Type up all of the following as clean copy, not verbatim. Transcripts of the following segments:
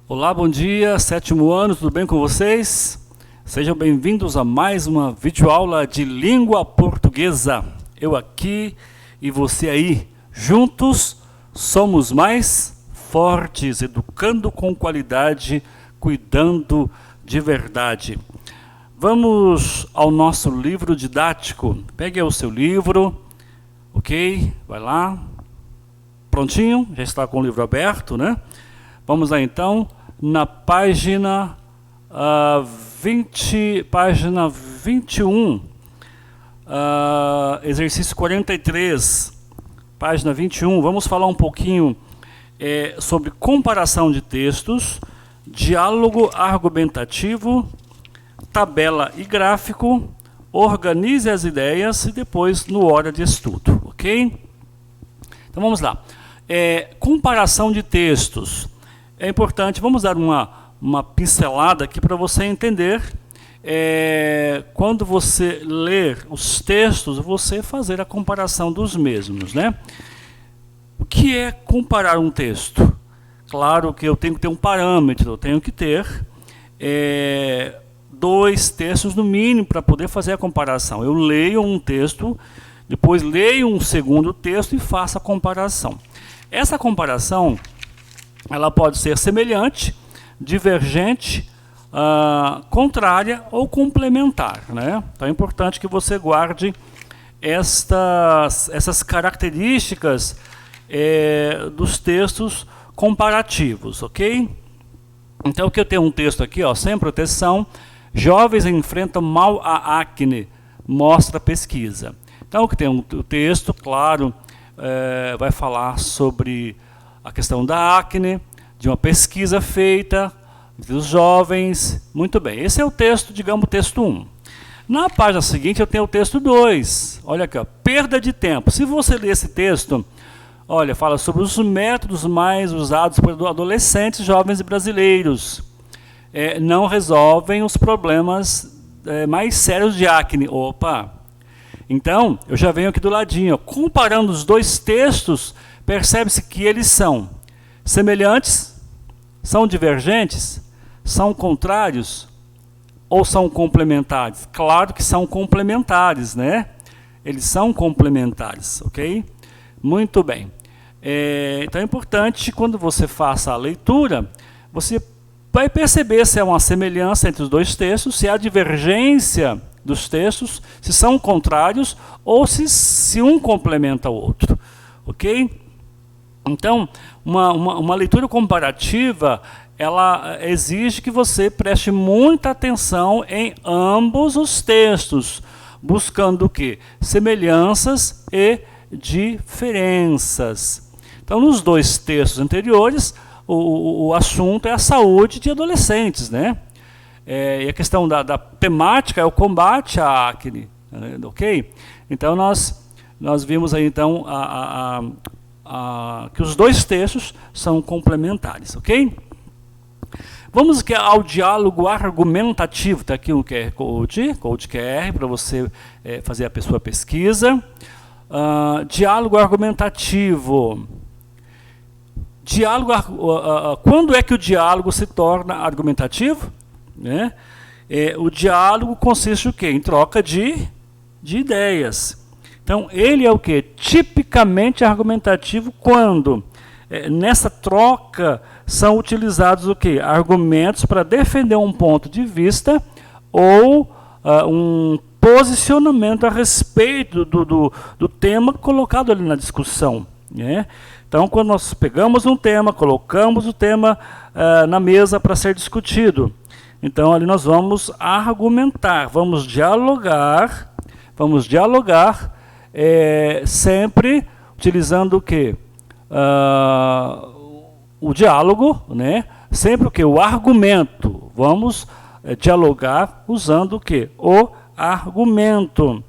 Olá, bom dia, sétimo ano, tudo bem com vocês? Sejam bem-vindos a mais uma videoaula de língua portuguesa. Eu aqui e você aí, juntos somos mais fortes, educando com qualidade, cuidando de verdade. Vamos ao nosso livro didático. Pegue o seu livro, ok? Vai lá. Prontinho? Já está com o livro aberto, né? Vamos lá então, na página 21, exercício 43, página 21, vamos falar um pouquinho sobre comparação de textos, diálogo argumentativo, tabela e gráfico, organize as ideias e depois no hora de estudo, ok? Então vamos lá. Comparação de textos. É importante, vamos dar uma pincelada aqui para você entender. Quando você ler os textos, você fazer a comparação dos mesmos, né? O que é comparar um texto? Claro que eu tenho que ter um parâmetro, eu tenho que ter 2 textos no mínimo para poder fazer a comparação. Eu leio um texto, depois leio um segundo texto e faço a comparação. Essa comparação, ela pode ser semelhante, divergente, contrária ou complementar, né? Então é importante que você guarde essas características dos textos comparativos, ok? Então que eu tenho um texto aqui, ó, sem proteção, jovens enfrentam mal a acne, mostra a pesquisa. Então que tem um texto, claro, vai falar sobre a questão da acne, de uma pesquisa feita dos jovens. Muito bem, esse é o texto, digamos, o texto 1. Na página seguinte eu tenho o texto 2. Olha aqui, ó, perda de tempo. Se você ler esse texto, olha, fala sobre os métodos mais usados por adolescentes, jovens e brasileiros. Não resolvem os problemas mais sérios de acne. Opa! Então, eu já venho aqui do ladinho, ó, comparando os 2 textos, percebe-se que eles são semelhantes, são divergentes, são contrários ou são complementares? Claro que são complementares, né? Eles são complementares, ok? Muito bem. Então é importante, quando você faça a leitura, você vai perceber se é uma semelhança entre os 2 textos, se há divergência dos textos, se são contrários ou se um complementa o outro, ok? Então, uma leitura comparativa, ela exige que você preste muita atenção em ambos os textos, buscando o quê? Semelhanças e diferenças. Então, nos 2 textos anteriores, o assunto é a saúde de adolescentes, né? E a questão da temática é o combate à acne, ok? Então, nós vimos aí, então, que os 2 textos são complementares, ok? Vamos ao diálogo argumentativo. Está aqui um QR Code, Code QR, para você fazer a sua pesquisa. Diálogo argumentativo. Quando é que o diálogo se torna argumentativo? Né? O diálogo consiste o quê? Em troca de ideias. Então, ele é o quê? Tipicamente argumentativo quando, nessa troca, são utilizados o quê? Argumentos para defender um ponto de vista ou um posicionamento a respeito do tema colocado ali na discussão, né? Então, quando nós pegamos um tema, colocamos o tema na mesa para ser discutido, então ali nós vamos argumentar, vamos dialogar, sempre utilizando o quê? O diálogo, né? Sempre o quê? O argumento. Vamos dialogar usando o quê? O argumento.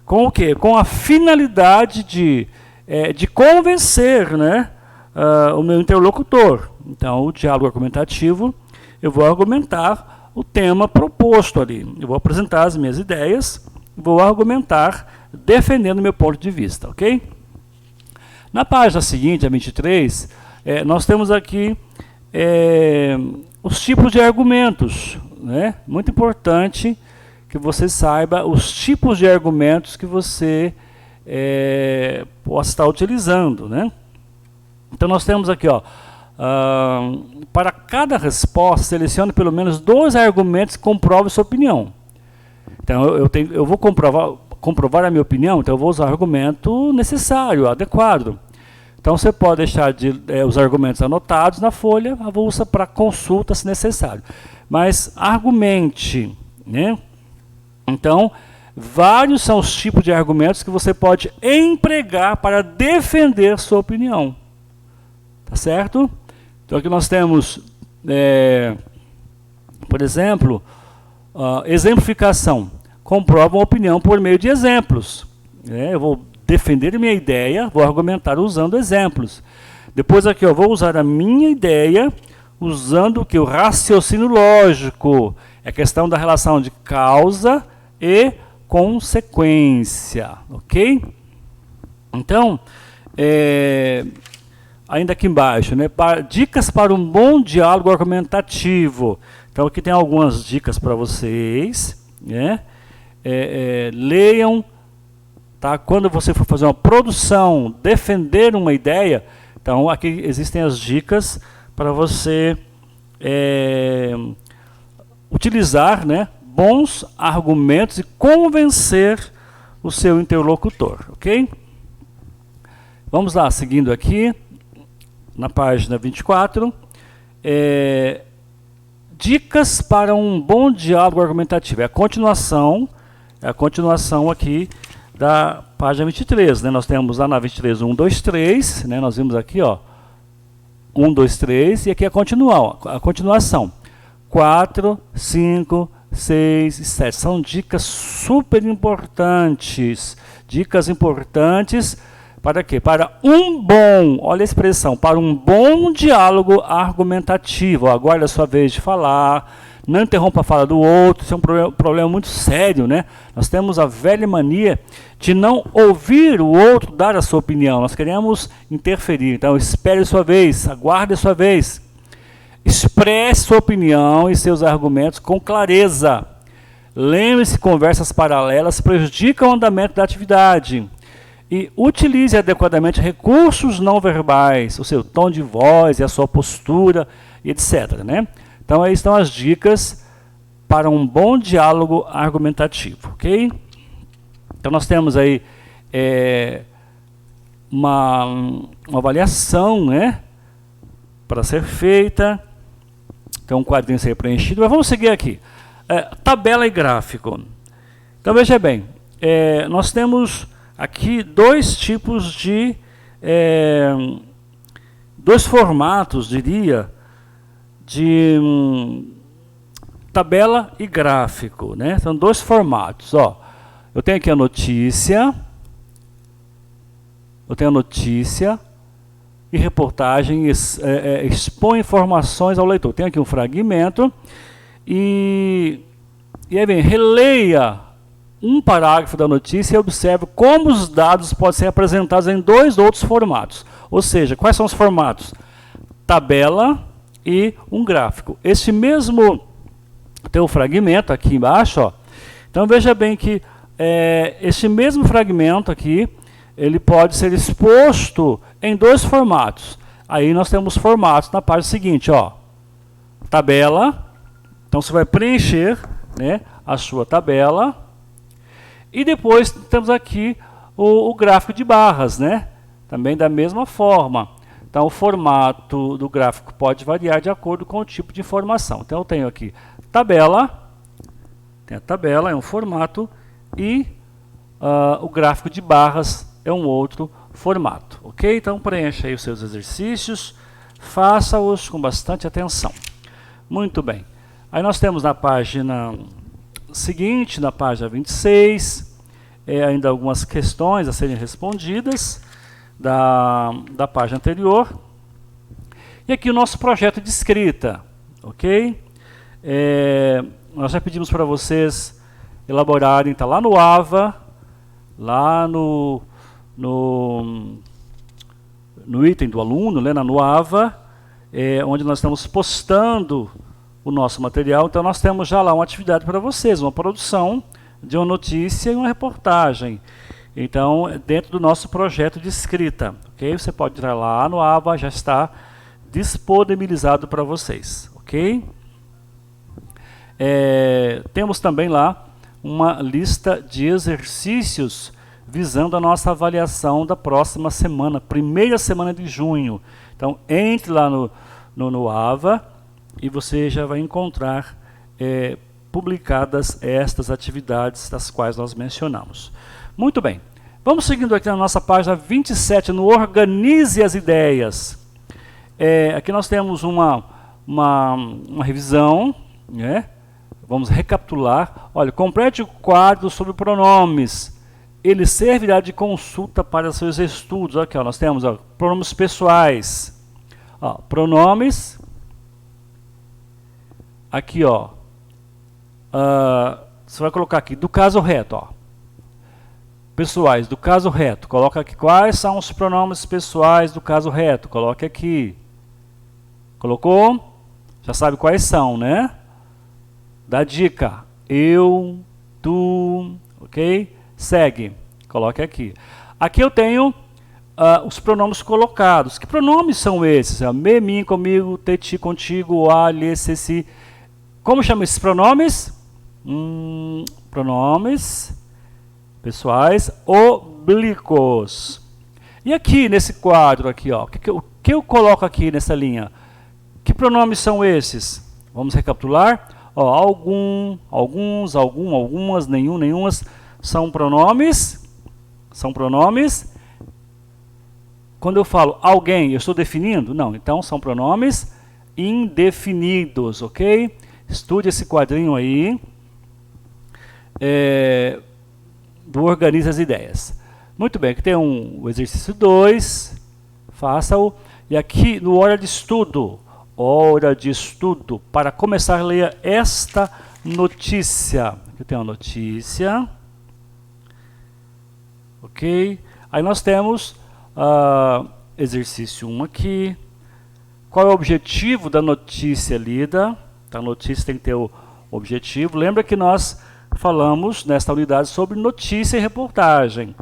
Com o quê? Com a finalidade de convencer, né, o meu interlocutor. Então, o diálogo argumentativo, eu vou argumentar o tema proposto ali. Eu vou apresentar as minhas ideias, vou argumentar defendendo o meu ponto de vista, ok? Na página seguinte, a 23, nós temos aqui os tipos de argumentos, né? Muito importante que você saiba os tipos de argumentos que você possa estar utilizando, né? Então nós temos aqui, ó, para cada resposta, selecione pelo menos 2 argumentos que comprovem sua opinião. Então eu vou comprovar a minha opinião, então eu vou usar o argumento necessário, adequado. Então você pode deixar os argumentos anotados na folha avulsa para consulta se necessário. Mas argumente, né? Então, vários são os tipos de argumentos que você pode empregar para defender sua opinião. Tá certo? Então aqui nós temos, por exemplo, exemplificação. Comprova uma opinião por meio de exemplos. Eu vou defender minha ideia, vou argumentar usando exemplos. Depois aqui eu vou usar a minha ideia usando o que? O raciocínio lógico. É questão da relação de causa e consequência. Ok? Então, ainda aqui embaixo, né? Dicas para um bom diálogo argumentativo. Então aqui tem algumas dicas para vocês, né? Leiam, tá? Quando você for fazer uma produção, defender uma ideia, então aqui existem as dicas para você utilizar, né, bons argumentos e convencer o seu interlocutor, ok? Vamos lá, seguindo aqui, na página 24, dicas para um bom diálogo argumentativo. É a continuação aqui da página 23, né? Nós temos lá na 23 1, 2, 3, né? Nós vimos aqui, ó, 1, 2, 3, e aqui a continuação. 4, 5, 6 e 7. São dicas super importantes. Dicas importantes para quê? Para um bom, olha a expressão, para um bom diálogo argumentativo. Aguarde a sua vez de falar, não interrompa a fala do outro, isso é um problema muito sério, né? Nós temos a velha mania de não ouvir o outro dar a sua opinião, nós queremos interferir. Então, espere a sua vez, aguarde a sua vez. Expresse sua opinião e seus argumentos com clareza. Lembre-se que conversas paralelas prejudicam o andamento da atividade. E utilize adequadamente recursos não verbais, o seu tom de voz e a sua postura, etc. Né? Então, aí estão as dicas para um bom diálogo argumentativo. Ok? Então, nós temos aí uma avaliação, né, para ser feita. Então, um quadrinho a ser preenchido. Mas vamos seguir aqui. Tabela e gráfico. Então, veja bem, nós temos aqui 2 tipos de... 2 formatos, diria, de tabela e gráfico, né? São 2 formatos, ó. Eu tenho aqui a notícia. Eu tenho a notícia e reportagem expõe informações ao leitor. Tem aqui um fragmento e aí vem, releia um parágrafo da notícia e observe como os dados podem ser apresentados em 2 outros formatos. Ou seja, quais são os formatos? Tabela e um gráfico. Esse mesmo tem um fragmento aqui embaixo, ó. Então veja bem que este mesmo fragmento aqui, ele pode ser exposto em 2 formatos. Aí nós temos formatos na página seguinte, ó. Tabela. Então você vai preencher, né, a sua tabela. E depois temos aqui o gráfico de barras, né? Também da mesma forma. Então o formato do gráfico pode variar de acordo com o tipo de informação. Então eu tenho aqui tabela. Tem a tabela, é um formato. E o gráfico de barras é um outro formato, ok? Então preencha aí os seus exercícios, faça-os com bastante atenção. Muito bem. Aí nós temos na página seguinte, na página 26, ainda algumas questões a serem respondidas da página anterior. E aqui o nosso projeto de escrita, ok? Nós já pedimos para vocês elaborarem, está lá no AVA, lá no item do aluno, né, no AVA, onde nós estamos postando o nosso material. Então nós temos já lá uma atividade para vocês, uma produção de uma notícia e uma reportagem. Então, dentro do nosso projeto de escrita, ok? Você pode entrar lá no Ava, já está disponibilizado para vocês, ok? Temos também lá uma lista de exercícios visando a nossa avaliação da próxima semana, primeira semana de junho. Então, entre lá no Ava e você já vai encontrar publicadas estas atividades das quais nós mencionamos. Muito bem. Vamos seguindo aqui na nossa página 27, no Organize as Ideias. Aqui nós temos uma revisão, né? Vamos recapitular. Olha, complete o quadro sobre pronomes. Ele servirá de consulta para seus estudos. Aqui, ó, nós temos pronomes pessoais. Pronomes. Aqui, ó. Você vai colocar aqui, do caso reto, ó. Pessoais, do caso reto. Coloca aqui quais são os pronomes pessoais do caso reto. Coloque aqui. Colocou? Já sabe quais são, né? Dá dica. Eu, tu, ok? Segue. Coloque aqui. Aqui eu tenho os pronomes colocados. Que pronomes são esses? Me, mim, comigo, te, ti, contigo, a, lhe, se, si. Como chama esses pronomes? Pronomes pessoais oblíquos. E aqui nesse quadro aqui, ó, o que eu coloco aqui nessa linha? Que pronomes são esses? Vamos recapitular. Ó, alguns, algumas, nenhum, nenhumas são pronomes. São pronomes. Quando eu falo alguém, eu estou definindo? Não, então são pronomes indefinidos, ok? Estude esse quadrinho aí. Do Organize as Ideias. Muito bem, aqui tem o exercício 2, faça-o. E aqui no hora de estudo, para começar a ler esta notícia. Aqui tem uma notícia. Ok? Aí nós temos exercício 1 aqui. Qual é o objetivo da notícia lida? Então, a notícia tem que ter o objetivo. Lembra que nós falamos nesta unidade sobre notícia e reportagem.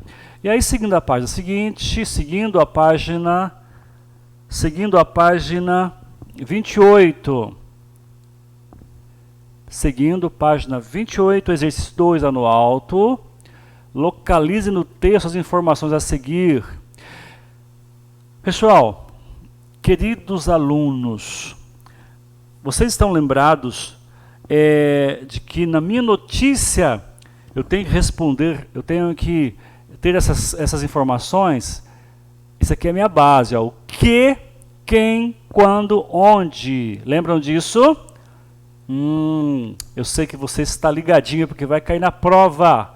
E aí, seguindo a página seguinte, seguindo a página 28. Seguindo página 28, exercício 2 lá no alto. Localize no texto as informações a seguir. Pessoal, queridos alunos, vocês estão lembrados de que na minha notícia eu tenho que responder, eu tenho que ter essas informações. Isso aqui é a minha base, ó, o que, quem, quando, onde. Lembram disso? Eu sei que você está ligadinho porque vai cair na prova.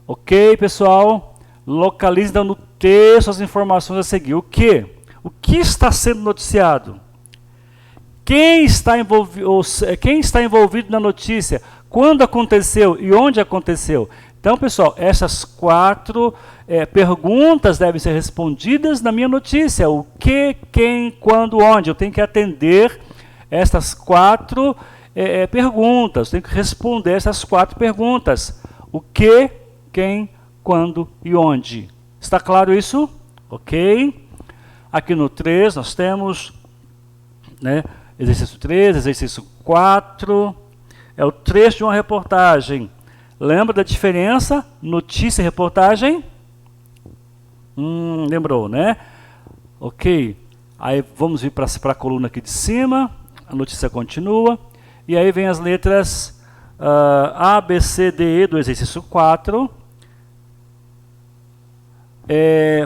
Ok, pessoal? Localize no texto as informações a seguir. O que? O que está sendo noticiado? Quem está envolvido na notícia? Quando aconteceu e onde aconteceu? Então, pessoal, essas 4 perguntas devem ser respondidas na minha notícia. O que, quem, quando, onde? Eu tenho que atender essas 4 perguntas. Tenho que responder essas 4 perguntas. O que, quem, quando e onde? Está claro isso? Ok? Aqui no 3 nós temos, né, exercício 3, exercício 4, é o trecho de uma reportagem. Lembra da diferença? Notícia e reportagem? Lembrou, né? Ok. Aí vamos vir para a coluna aqui de cima, a notícia continua, e aí vem as letras A, B, C, D, E do exercício 4,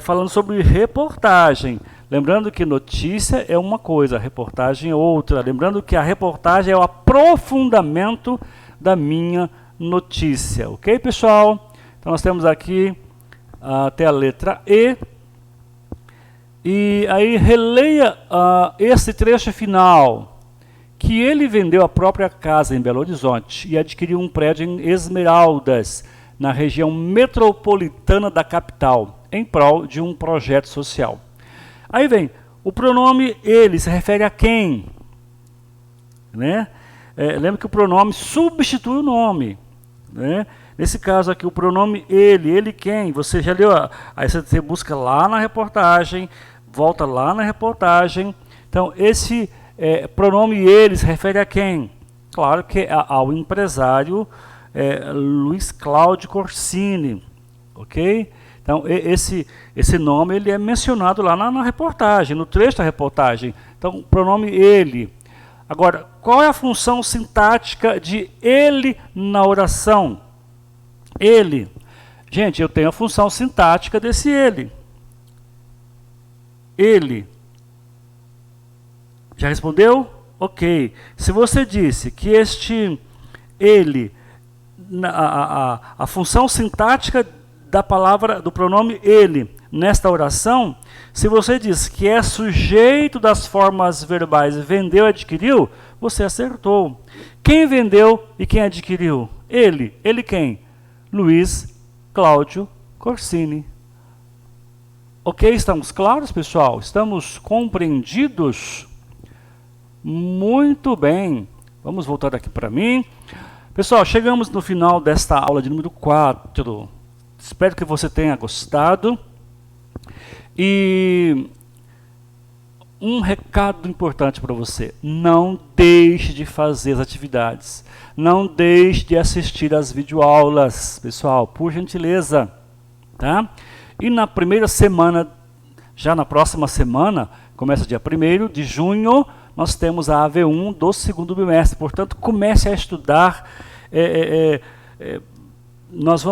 falando sobre reportagem. Lembrando que notícia é uma coisa, reportagem é outra. Lembrando que a reportagem é o aprofundamento da minha notícia. Ok, pessoal? Então nós temos aqui até a letra E. E aí releia esse trecho final. Que ele vendeu a própria casa em Belo Horizonte e adquiriu um prédio em Esmeraldas, na região metropolitana da capital, em prol de um projeto social. Aí vem, o pronome ele se refere a quem? Né? Lembra que o pronome substitui o nome. Né? Nesse caso aqui, o pronome ele quem? Você já leu? Aí você busca lá na reportagem, volta lá na reportagem. Então, esse pronome ele se refere a quem? Claro que ao empresário Luiz Cláudio Corsini, ok? Então, esse nome ele é mencionado lá na reportagem, no trecho da reportagem. Então, o pronome ele. Agora, qual é a função sintática de ele na oração? Ele. Gente, eu tenho a função sintática desse ele. Ele. Já respondeu? Ok. Se você disse que este ele, a função sintática da palavra, do pronome ele, nesta oração, se você diz que é sujeito das formas verbais vendeu e adquiriu, você acertou. Quem vendeu e quem adquiriu? Ele. Ele quem? Luiz Cláudio Corsini. Ok? Estamos claros, pessoal? Estamos compreendidos? Muito bem. Vamos voltar aqui para mim. Pessoal, chegamos no final desta aula de número 4. Espero que você tenha gostado. E um recado importante para você: não deixe de fazer as atividades, não deixe de assistir às videoaulas, pessoal, por gentileza, tá? E na primeira semana, já na próxima semana, começa dia 1º de junho, nós temos a AV1 do segundo bimestre, portanto, comece a estudar. Nós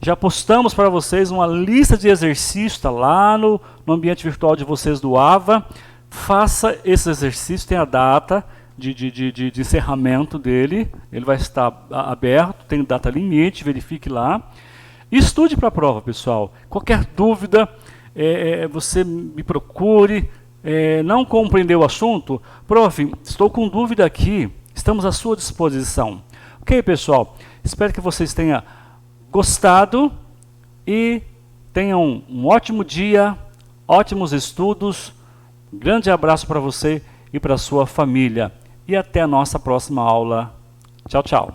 já postamos para vocês uma lista de exercícios, está lá no ambiente virtual de vocês do AVA. Faça esse exercício, tem a data de encerramento dele, ele vai estar aberto, tem data limite, verifique lá. E estude para a prova, pessoal. Qualquer dúvida, você me procure. Não compreendeu o assunto? Prof, estou com dúvida aqui, estamos à sua disposição. Ok, pessoal? Espero que vocês tenham gostado e tenham um ótimo dia, ótimos estudos. Um grande abraço para você e para a sua família. E até a nossa próxima aula. Tchau, tchau.